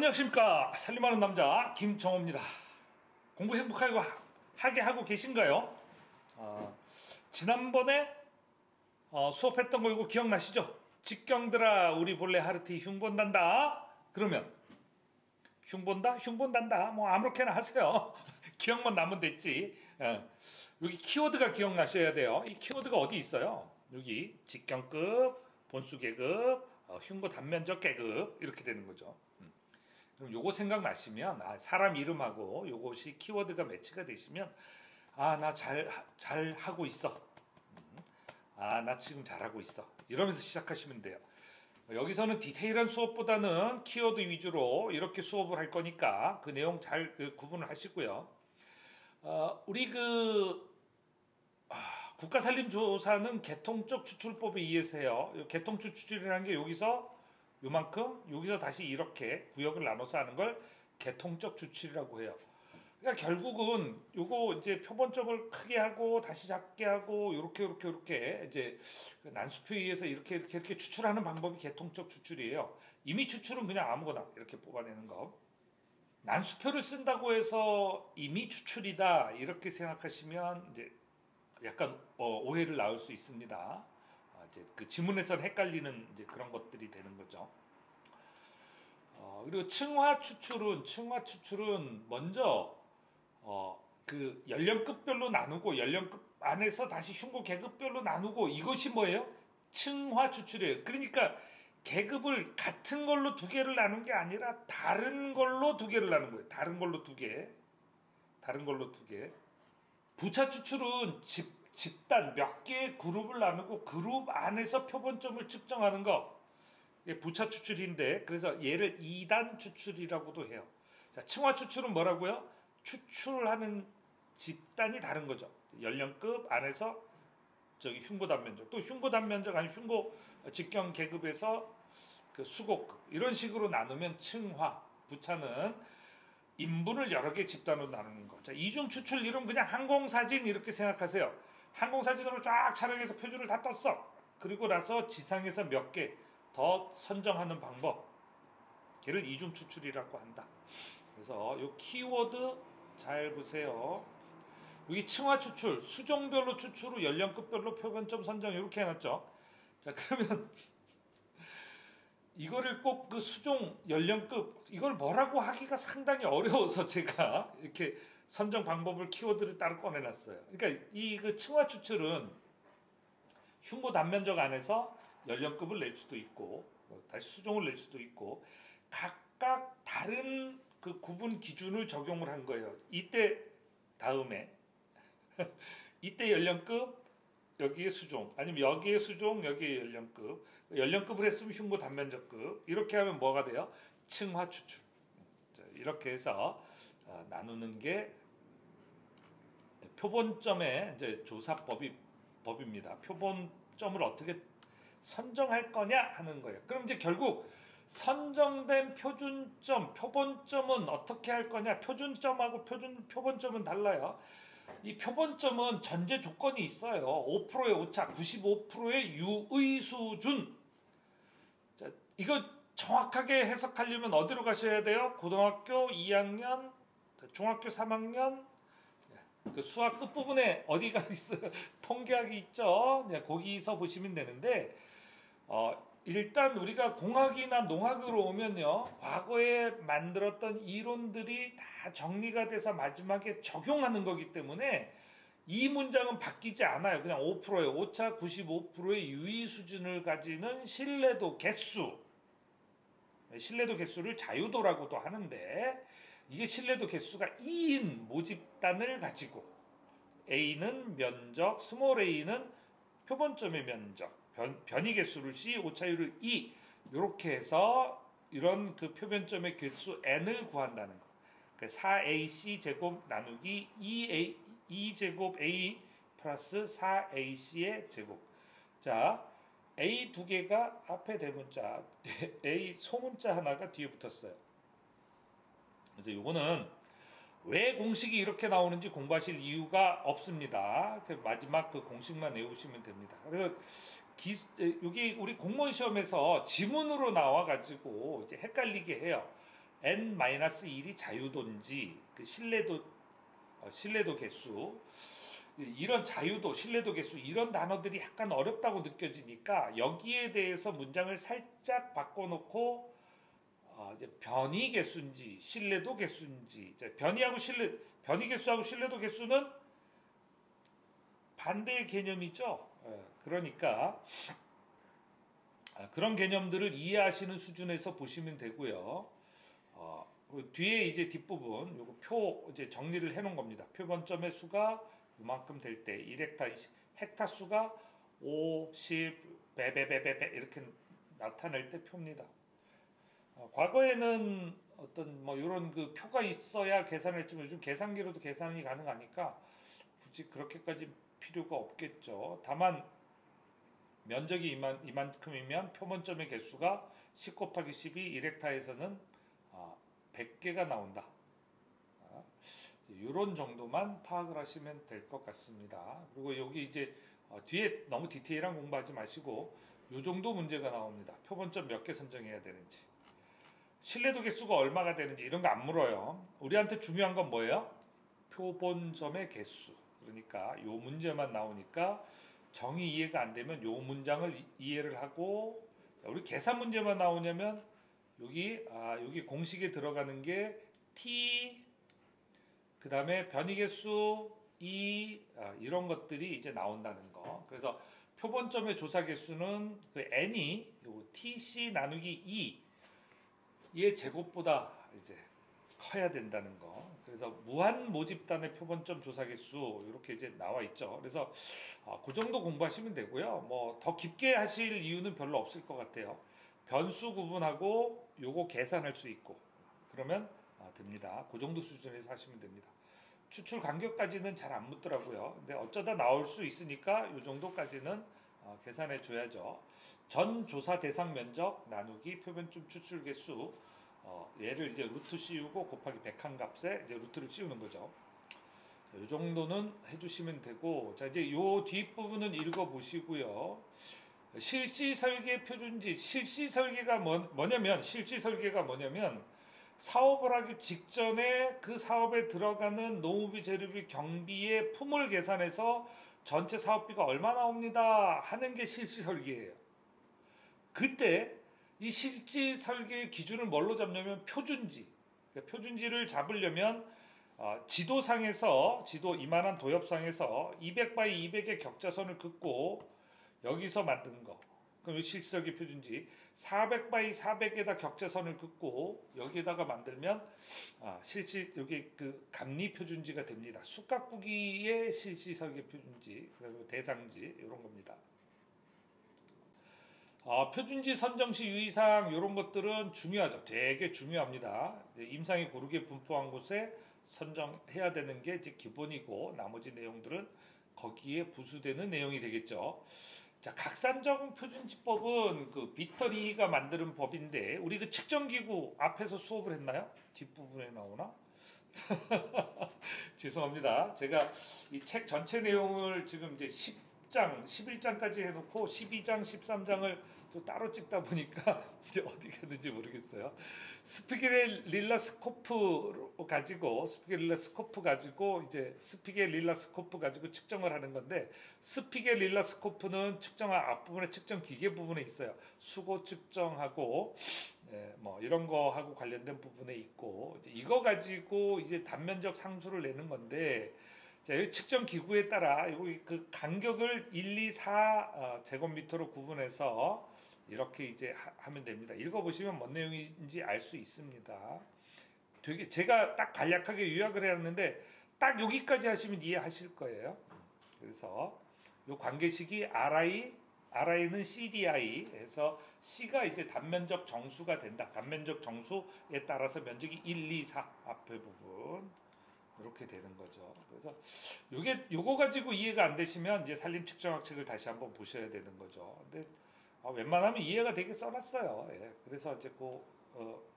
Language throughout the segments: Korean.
안녕하십니까. 살림하는 남자 김정호입니다. 공부 행복하게 하고 계신가요? 지난번에 수업했던 거 이거 기억나시죠? 직경들아 우리 본래 하르티 흉본단다. 그러면 흉본단다 뭐 아무렇게나 하세요. 기억만 나면 됐지. 여기 키워드가 기억나셔야 돼요. 이 키워드가 어디 있어요? 여기 직경급, 본수계급, 흉고 단면적 계급 이렇게 되는 거죠. 그럼 요거 생각나시면 사람 이름하고 요것이 키워드가 매치가 되시면 나 잘 하고 있어. 나 지금 잘하고 있어. 이러면서 시작하시면 돼요. 여기서는 디테일한 수업보다는 키워드 위주로 이렇게 수업을 할 거니까 그 내용 잘 구분을 하시고요. 우리 국가산림조사는 개통적 추출법에 의해서 해요. 개통적 추출이라는 게 여기서 요만큼, 여기서 다시 이렇게 구역을 나눠서 하는 걸 개통적 추출이라고 해요. 그러니까 결국은 요거 이제 표본점을 크게 하고 다시 작게 하고 요렇게 이제 난수표에 의해서 이렇게 추출하는 방법이 개통적 추출이에요. 임의 추출은 그냥 아무거나 이렇게 뽑아내는 거. 난수표를 쓴다고 해서 임의 추출이다 이렇게 생각하시면 이제 약간 오해를 낳을 수 있습니다. 이제 그 지문에선 헷갈리는 이제 그런 것들이 되는 거죠. 그리고 층화 추출은 먼저 그 연령급별로 나누고 연령급 안에서 다시 흉고 계급별로 나누고 이것이 뭐예요? 층화 추출이에요. 그러니까 계급을 같은 걸로 두 개를 나눈 게 아니라 다른 걸로 두 개를 나눈 거예요. 다른 걸로 두 개. 부차 추출은 집단 몇 개의 그룹을 나누고 그룹 안에서 표본점을 측정하는 거. 이게 부차 추출인데 그래서 얘를 2단 추출이라고도 해요. 자, 층화 추출은 뭐라고요? 추출하는 집단이 다른 거죠. 연령급 안에서 저기 흉고 단면적, 또 흉고 단면적 아니 흉고 직경 계급에서 그 수고급 이런 식으로 나누면 층화. 부차는 인분을 여러 개 집단으로 나누는 거. 자, 이중 추출 이름 그냥 항공사진 이렇게 생각하세요. 항공사진으로 쫙 촬영해서 표준을 다 떴어. 그리고 나서 지상에서 몇 개 더 선정하는 방법. 걔를 이중 추출이라고 한다. 그래서 요 키워드 잘 보세요. 여기 층화 추출, 수종별로 추출 후 연령급별로 표본점 선정 이렇게 해놨죠. 자, 그러면 이거를 꼭 그 수종 연령급 이걸 뭐라고 하기가 상당히 어려워서 제가 이렇게 선정 방법을 키워드를 따로 꺼내놨어요. 그러니까 이 그 층화 추출은 흉고 단면적 안에서 연령급을 낼 수도 있고 다시 수종을 낼 수도 있고 각각 다른 그 구분 기준을 적용을 한 거예요. 이때 다음에 이때 연령급 여기에 수종 아니면 여기에 수종 여기에 연령급을 했으면 흉고 단면적급 이렇게 하면 뭐가 돼요? 층화 추출. 자, 이렇게 해서 나누는 게 표본점의 이제 조사법입니다. 표본점을 어떻게 선정할 거냐 하는 거예요. 그럼 이제 결국 선정된 표본점은 어떻게 할 거냐? 표준점하고 표본점은 달라요. 이 표본점은 전제 조건이 있어요. 5%의 오차, 95%의 유의 수준. 자, 이거 정확하게 해석하려면 어디로 가셔야 돼요? 고등학교 2학년, 중학교 3학년, 그 수학 끝부분에 어디가 있어요? 통계학이 있죠. 거기서 보시면 되는데 일단 우리가 공학이나 농학으로 오면요. 과거에 만들었던 이론들이 다 정리가 돼서 마지막에 적용하는 거기 때문에 이 문장은 바뀌지 않아요. 그냥 5%의 오차, 95%의 유의 수준을 가지는 신뢰도 개수를 자유도라고도 하는데 이게 신뢰도 개수가 2인 모집단을 가지고 A는 면적, 스몰 a는 표본점의 면적, 변이 개수를 C, 오차율을 E 이렇게 해서 이런 그 표본점의 개수 N을 구한다는 거. 4AC 제곱 나누기 2 제곱 A 플러스 4AC의 제곱. 자, A 두 개가 앞에 대문자, A 소문자 하나가 뒤에 붙었어요. 그래서 이거는 왜 공식이 이렇게 나오는지 공부하실 이유가 없습니다. 마지막 그 공식만 외우시면 됩니다. 그래서 여기 우리 공무원 시험에서 지문으로 나와가지고 이제 헷갈리게 해요. n-1이 자유도인지 그 신뢰도 개수 이런 자유도 신뢰도 개수 이런 단어들이 약간 어렵다고 느껴지니까 여기에 대해서 문장을 살짝 바꿔놓고 이제 변이 개수인지 신뢰도 개수인지 이제 변이 개수하고 신뢰도 개수는 반대의 개념이죠. 그러니까 그런 개념들을 이해하시는 수준에서 보시면 되고요. 그 뒤에 이제 뒷부분 요거 표 이제 정리를 해놓은 겁니다. 표본점의 수가 이만큼 될 때 1헥타 20, 헥타 수가 5, 10 베베베베베 이렇게 나타낼 때 표입니다. 과거에는 어떤 뭐 이런 그 표가 있어야 계산을 했지만 요즘 계산기로도 계산이 가능하니까 굳이 그렇게까지 필요가 없겠죠. 다만 면적이 이만큼이면 표본점의 개수가 10 곱하기 10이 1헥타에서는 100개가 나온다. 이런 정도만 파악을 하시면 될 것 같습니다. 그리고 여기 이제 뒤에 너무 디테일한 공부하지 마시고 이 정도 문제가 나옵니다. 표본점 몇 개 선정해야 되는지, 신뢰도 개수가 얼마가 되는지 이런 거 안 물어요. 우리한테 중요한 건 뭐예요? 표본점의 개수. 그러니까 이 문제만 나오니까 정의 이해가 안 되면 이 문장을 이해를 하고, 우리 계산 문제만 나오냐면 여기 공식에 들어가는 게 t 그 다음에 변이개수 이런 것들이 이제 나온다는 거. 그래서 표본점의 조사 개수는 그 n이 tc 나누기 2의 제곱보다 이제 커야 된다는 거. 그래서 무한 모집단의 표본점 조사 개수 이렇게 이제 나와 있죠. 그래서 그 정도 공부하시면 되고요. 뭐 더 깊게 하실 이유는 별로 없을 것 같아요. 변수 구분하고 요거 계산할 수 있고 그러면 됩니다. 그 정도 수준에서 하시면 됩니다. 추출 간격까지는 잘 안 묻더라고요. 근데 어쩌다 나올 수 있으니까 이 정도까지는 계산해 줘야죠. 전 조사 대상 면적 나누기 표본점 추출 개수, 얘를 이제 루트 씌우고 곱하기 100한 값에 이제 루트를 씌우는 거죠. 이 정도는 해주시면 되고, 자 이제 요 뒷부분은 읽어 보시고요. 실시 설계 표준지, 실시 설계가 뭐냐면 사업을 하기 직전에 그 사업에 들어가는 노무비, 재료비, 경비의 품을 계산해서 전체 사업비가 얼마 나옵니다 하는 게 실시 설계예요. 그때 이 실시 설계의 기준을 뭘로 잡냐면 표준지. 그러니까 표준지를 잡으려면 지도 이만한 도엽상에서 200 x 200의 격자선을 긋고 여기서 만든 거. 그럼 실시설계 표준지 400 x 400에다 격자선을 긋고 여기에다가 만들면 여기 그 감리 표준지가 됩니다. 숙각구기의 실시설계 표준지, 그리고 대상지 이런 겁니다. 표준지 선정 시 유의사항 이런 것들은 중요하죠. 되게 중요합니다. 임상이 고르게 분포한 곳에 선정해야 되는 게 이제 기본이고 나머지 내용들은 거기에 부수되는 내용이 되겠죠. 자, 각산정 표준지법은 그 빅터리가 만드는 법인데 우리 그 측정기구 앞에서 수업을 했나요? 뒷부분에 나오나? 죄송합니다. 제가 이 책 전체 내용을 지금 이제 10장, 11장까지 해놓고 12장, 13장을 또 따로 찍다 보니까 이제 어디 갔는지 모르겠어요. 스피게릴라 스코프 가지고 이제 스피게릴라 스코프 가지고 측정을 하는 건데, 스피게릴라 스코프는 측정한 앞부분에 측정 기계 부분에 있어요. 수고 측정하고 뭐 이런 거 하고 관련된 부분에 있고, 이거 가지고 이제 단면적 상수를 내는 건데, 자, 여기 측정 기구에 따라 여기 그 간격을 1, 2, 4 제곱미터로 구분해서 이렇게 이제 하면 됩니다. 읽어보시면 뭔 내용인지 알 수 있습니다. 되게 제가 딱 간략하게 요약을 해놨는데 딱 여기까지 하시면 이해하실 거예요. 그래서 요 관계식이 RI는 CDI 해서 C가 이제 단면적 정수가 된다. 단면적 정수에 따라서 면적이 1, 2, 4 앞에 부분 이렇게 되는 거죠. 그래서 요거 가지고 이해가 안 되시면 이제 산림 측정학 책을 다시 한번 보셔야 되는 거죠. 근데 웬만하면 이해가 되게 써놨어요. 예. 그래서 이제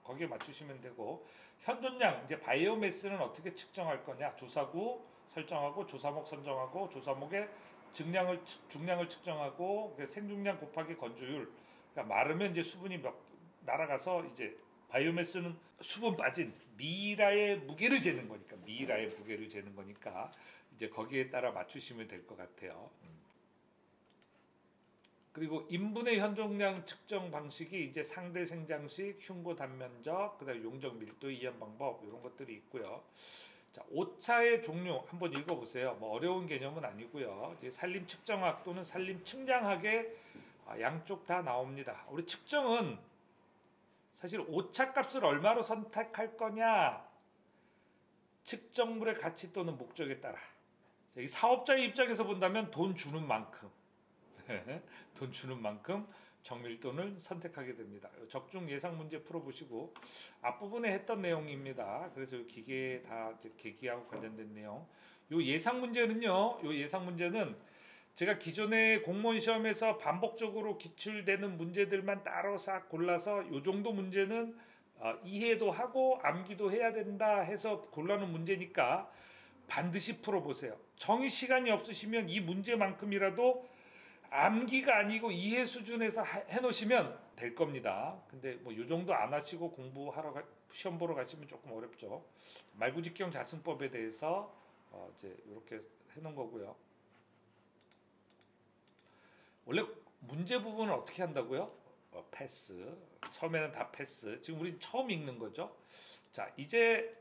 거기에 맞추시면 되고, 현존량 이제 바이오매스는 어떻게 측정할 거냐? 조사구 설정하고 조사목 선정하고 조사목의 중량을 측정하고 생중량 곱하기 건조율. 그러니까 마르면 이제 수분이 날아가서 이제 바이오매스는 수분 빠진 미라의 무게를 재는 거니까 미라의 무게를 재는 거니까 이제 거기에 따라 맞추시면 될 것 같아요. 그리고 인분의 현종량 측정 방식이 이제 상대 생장식, 흉고 단면적, 그다음 용적 밀도 이해 방법 이런 것들이 있고요. 자, 오차의 종류 한번 읽어보세요. 뭐 어려운 개념은 아니고요. 이제 산림 측정학 또는 산림 측량학의 양쪽 다 나옵니다. 우리 측정은 사실 오차 값을 얼마로 선택할 거냐, 측정물의 가치 또는 목적에 따라. 자, 이 사업자의 입장에서 본다면 돈 주는 만큼, 돈 주는 만큼 정밀도를 선택하게 됩니다. 적중 예상 문제 풀어보시고 앞부분에 했던 내용입니다. 그래서 기계 다 계기하고 관련된 내용. 요 예상 문제는요. 요 예상 문제는 제가 기존에 공무원 시험에서 반복적으로 기출되는 문제들만 따로 싹 골라서 요 정도 문제는 이해도 하고 암기도 해야 된다 해서 골라놓은 문제니까 반드시 풀어보세요. 정의 시간이 없으시면 이 문제만큼이라도 암기가 아니고 이해 수준에서 해놓으시면 될 겁니다. 근데 뭐 요 정도 안 하시고 공부하러 시험 보러 가시면 조금 어렵죠. 말구직경 자승법에 대해서 이제 이렇게 해놓은 거고요. 원래 문제 부분을 어떻게 한다고요? 패스. 처음에는 다 패스. 지금 우린 처음 읽는 거죠. 자, 이제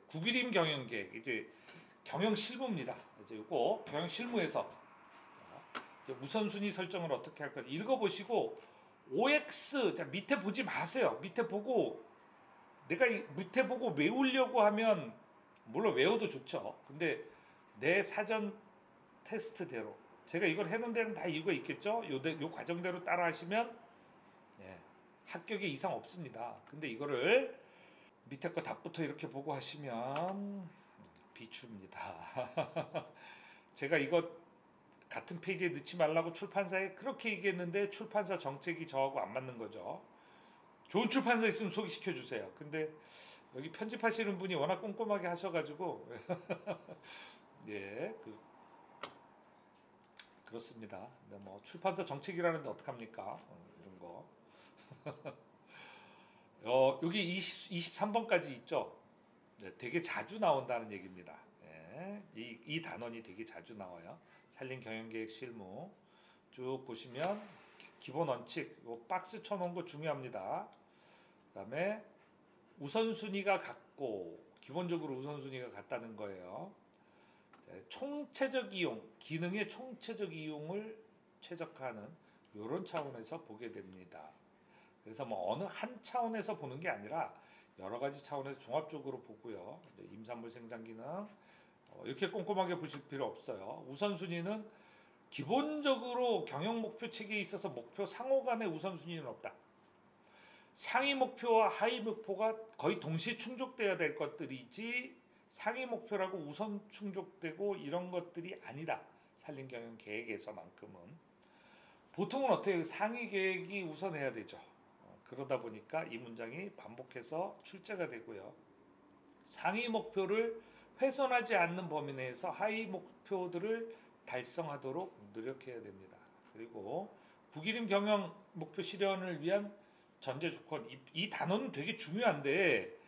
국일임 경영계획, 이제 경영 실무입니다. 이제 이거 경영 실무에서 이제 우선순위 설정을 어떻게 할까 읽어보시고 OX 자 밑에 보지 마세요. 밑에 보고 내가 밑에 보고 외우려고 하면 물론 외워도 좋죠. 근데 내 사전 테스트대로 제가 이걸 해놓은 데는 다 이유가 있겠죠. 요 과정대로 따라 하시면 합격에 이상 없습니다. 근데 이거를 밑에 거 답부터 이렇게 보고 하시면 비추입니다. 제가 이거 같은 페이지에 넣지 말라고 출판사에 그렇게 얘기했는데 출판사 정책이 저하고 안 맞는 거죠. 좋은 출판사 있으면 소개시켜 주세요. 근데 여기 편집하시는 분이 워낙 꼼꼼하게 하셔가지고 그렇습니다. 근데 뭐 출판사 정책이라는데 어떡합니까? 이런 거. 여기 23번까지 있죠. 되게 자주 나온다는 얘기입니다. 이 단원이 되게 자주 나와요. 산림 경영계획 실무 쭉 보시면 기본 원칙 박스 쳐놓은 거 중요합니다. 그다음에 우선순위가 같고 기본적으로 우선순위가 같다는 거예요. 총체적 이용, 기능의 총체적 이용을 최적화하는 이런 차원에서 보게 됩니다. 그래서 뭐 어느 한 차원에서 보는 게 아니라 여러 가지 차원에서 종합적으로 보고요. 임산물 생산 기능 이렇게 꼼꼼하게 보실 필요 없어요. 우선순위는 기본적으로 경영 목표 체계에 있어서 목표 상호 간의 우선순위는 없다. 상위 목표와 하위 목표가 거의 동시에 충족돼야 될 것들이지 상위 목표라고 우선 충족되고 이런 것들이 아니다. 산림 경영 계획에서만큼은 보통은 어떻게 상위 계획이 우선해야 되죠. 그러다 보니까 이 문장이 반복해서 출제가 되고요. 상위 목표를 훼손하지 않는 범위 내에서 하위 목표들을 달성하도록 노력해야 됩니다. 그리고 국일임 경영 목표 실현을 위한 전제 조건 이 단어는 되게 중요한데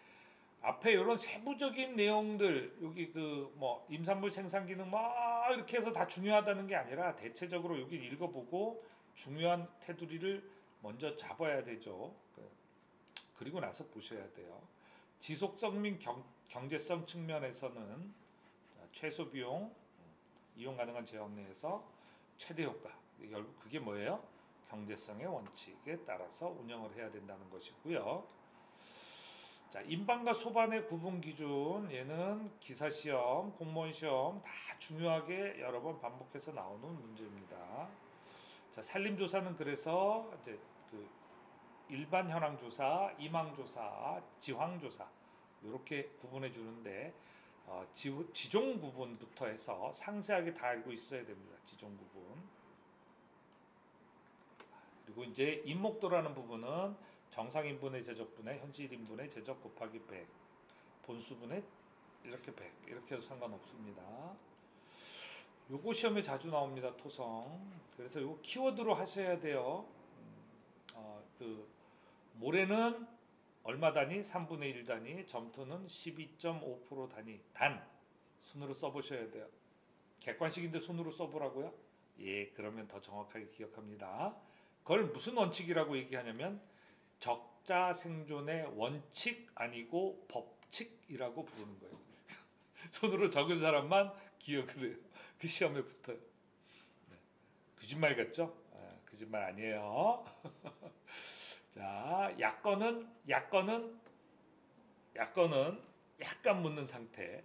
앞에 이런 세부적인 내용들 여기 그 뭐 임산물 생산 기능 막 이렇게 해서 다 중요하다는 게 아니라 대체적으로 여기 읽어보고 중요한 테두리를 먼저 잡아야 되죠. 그리고 나서 보셔야 돼요. 지속성 및 경제성 측면에서는 최소 비용, 이용 가능한 제약 내에서 최대 효과. 결국 그게 뭐예요? 경제성의 원칙에 따라서 운영을 해야 된다는 것이고요. 자, 인반과 소반의 구분 기준 얘는 기사 시험, 공무원 시험 다 중요하게 여러 번 반복해서 나오는 문제입니다. 자, 산림 조사는 그래서 이제 그 일반 현황 조사, 임황 조사, 지황 조사 이렇게 구분해 주는데 지종 구분부터 해서 상세하게 다 알고 있어야 됩니다. 지종 구분. 그리고 이제 인목도라는 부분은 정상인분의 제적분의 현지인분의 제적 곱하기 100 본수분의 이렇게 100 이렇게 해도 상관없습니다. 요거 시험에 자주 나옵니다. 토성. 그래서 요거 키워드로 하셔야 돼요. 그 모래는 얼마 단위? 3분의 1 단위. 점토는 12.5% 단위. 단 손으로 써보셔야 돼요. 객관식인데 손으로 써보라고요? 예, 그러면 더 정확하게 기억합니다. 그걸 무슨 원칙이라고 얘기하냐면 적자 생존의 원칙 아니고 법칙이라고 부르는 거예요. 손으로 적은 사람만 기억을 해요. 그 시험에 붙어요. 네. 거짓말 같죠? 아, 거짓말 아니에요. 자, 약건은 약간 묻는 상태.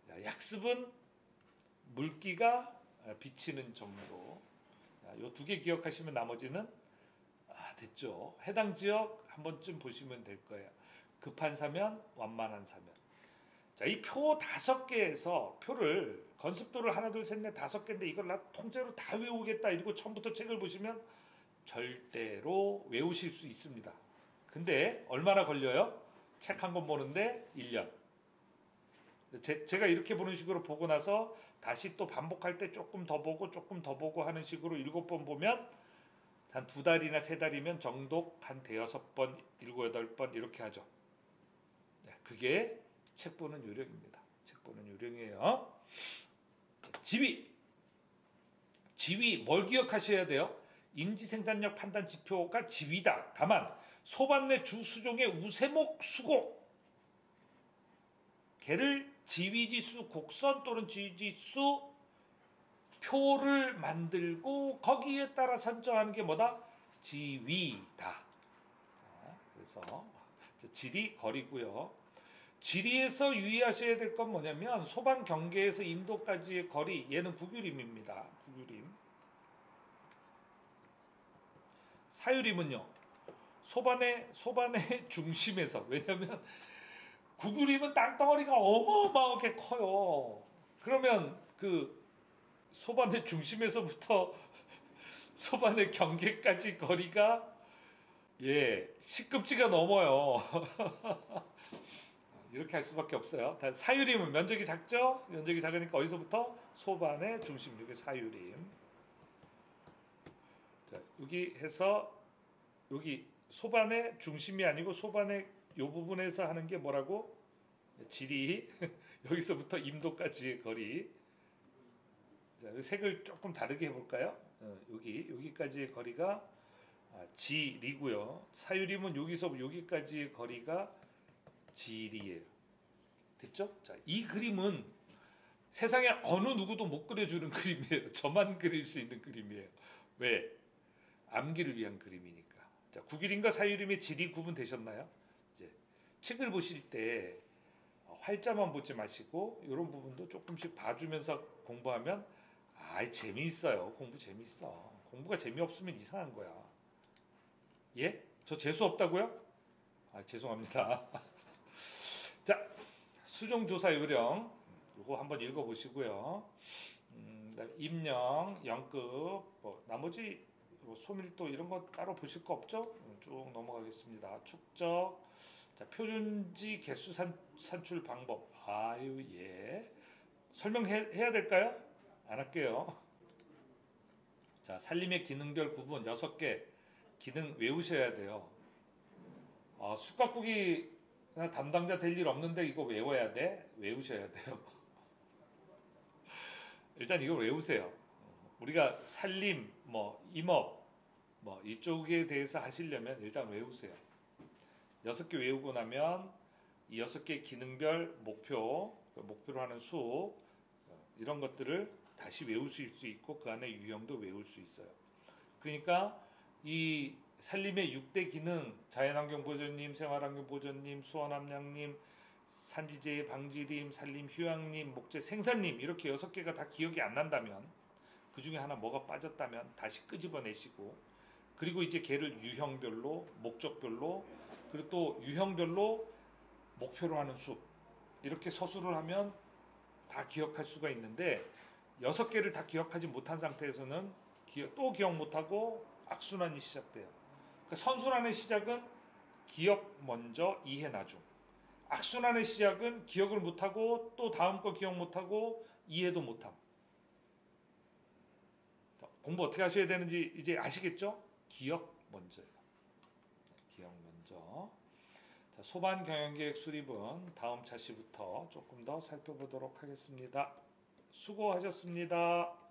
자, 약습은 물기가 비치는 정도. 요 두 개 기억하시면 나머지는 됐죠. 해당 지역 한 번쯤 보시면 될 거예요. 급한 사면, 완만한 사면. 자, 이 표 5개에서 표를 건습도를 하나, 둘, 셋, 넷 5개인데 이걸 나 통째로 다 외우겠다 이러고 처음부터 책을 보시면 절대로 외우실 수 있습니다. 근데 얼마나 걸려요? 책 한 권 보는데 1년. 제가 이렇게 보는 식으로 보고 나서 다시 또 반복할 때 조금 더 보고 하는 식으로 7번 보면 한 2달이나 3달이면 정독 한 5번, 7, 8번 이렇게 하죠. 그게 책 보는 요령입니다. 책 보는 요령이에요. 지위 뭘 기억하셔야 돼요? 임지생산력 판단 지표가 지위다. 다만 소반 내 주수종의 우세목 수고 걔를 지위지수 곡선 또는 지위지수 표를 만들고 거기에 따라 선정하는 게 뭐다? 지위다. 그래서 지리 거리고요. 지리에서 유의하셔야 될 건 뭐냐면 소방 경계에서 인도까지의 거리 얘는 구규림입니다. 구규림. 사유림은요. 소반의 중심에서 왜냐하면 구규림은 땅덩어리가 어마어마하게 커요. 그러면 그 소반의 중심에서부터 소반의 경계까지 거리가 시급지가 넘어요. 이렇게 할 수밖에 없어요. 사유림은 면적이 작죠? 면적이 작으니까 어디서부터? 소반의 중심, 여기 사유림. 자, 여기 해서 여기 소반의 중심이 아니고 소반의 요 부분에서 하는 게 뭐라고? 지리. 여기서부터 임도까지의 거리. 자, 색을 조금 다르게 해볼까요? 여기까지의 거리가 지리고요. 사유림은 여기서 여기까지의 거리가 지리예요. 됐죠? 자, 이 그림은 세상에 어느 누구도 못 그려주는 그림이에요. 저만 그릴 수 있는 그림이에요. 왜? 암기를 위한 그림이니까. 자, 구기림과 사유림의 지리 구분 되셨나요? 이제 책을 보실 때 활자만 보지 마시고 이런 부분도 조금씩 봐주면서 공부하면 재미있어요. 공부 재미있어. 공부가 재미없으면 이상한 거야. 예? 저 재수 없다고요? 죄송합니다. 자, 수종조사 요령 이거 한번 읽어보시고요. 임령, 영급, 나머지 소밀도 이런 거 따로 보실 거 없죠? 쭉 넘어가겠습니다. 축적, 자, 표준지 개수 산출 방법. 설명해야 될까요? 안 할게요. 자, 살림의 기능별 구분 6개 기능 외우셔야 돼요. 숯가꾸기 담당자 될 일 없는데 이거 외워야 돼? 외우셔야 돼요. 일단 이걸 외우세요. 우리가 살림, 임업, 이쪽에 대해서 하시려면 일단 외우세요. 6개 외우고 나면 이 6개 기능별 목표로 하는 수 이런 것들을 다시 외우실 수 있고 그 안에 유형도 외울 수 있어요. 그러니까 이 살림의 6대 기능, 자연환경보전님, 생활환경보전님, 수원함량님, 산지재해 방지림, 산림 휴양림, 목재 생산림 이렇게 6개가 다 기억이 안 난다면 그 중에 하나 뭐가 빠졌다면 다시 끄집어내시고 그리고 이제 걔를 유형별로, 목적별로 그리고 또 유형별로 목표로 하는 수 이렇게 서술을 하면 다 기억할 수가 있는데 6개를 다 기억하지 못한 상태에서는 또 기억 못하고 악순환이 시작돼요. 그러니까 선순환의 시작은 기억 먼저 이해 나중. 악순환의 시작은 기억을 못하고 또 다음 거 기억 못하고 이해도 못함. 공부 어떻게 하셔야 되는지 이제 아시겠죠? 기억 먼저예요. 기억 먼저. 자, 소반 경영계획 수립은 다음 차시부터 조금 더 살펴보도록 하겠습니다. 수고하셨습니다.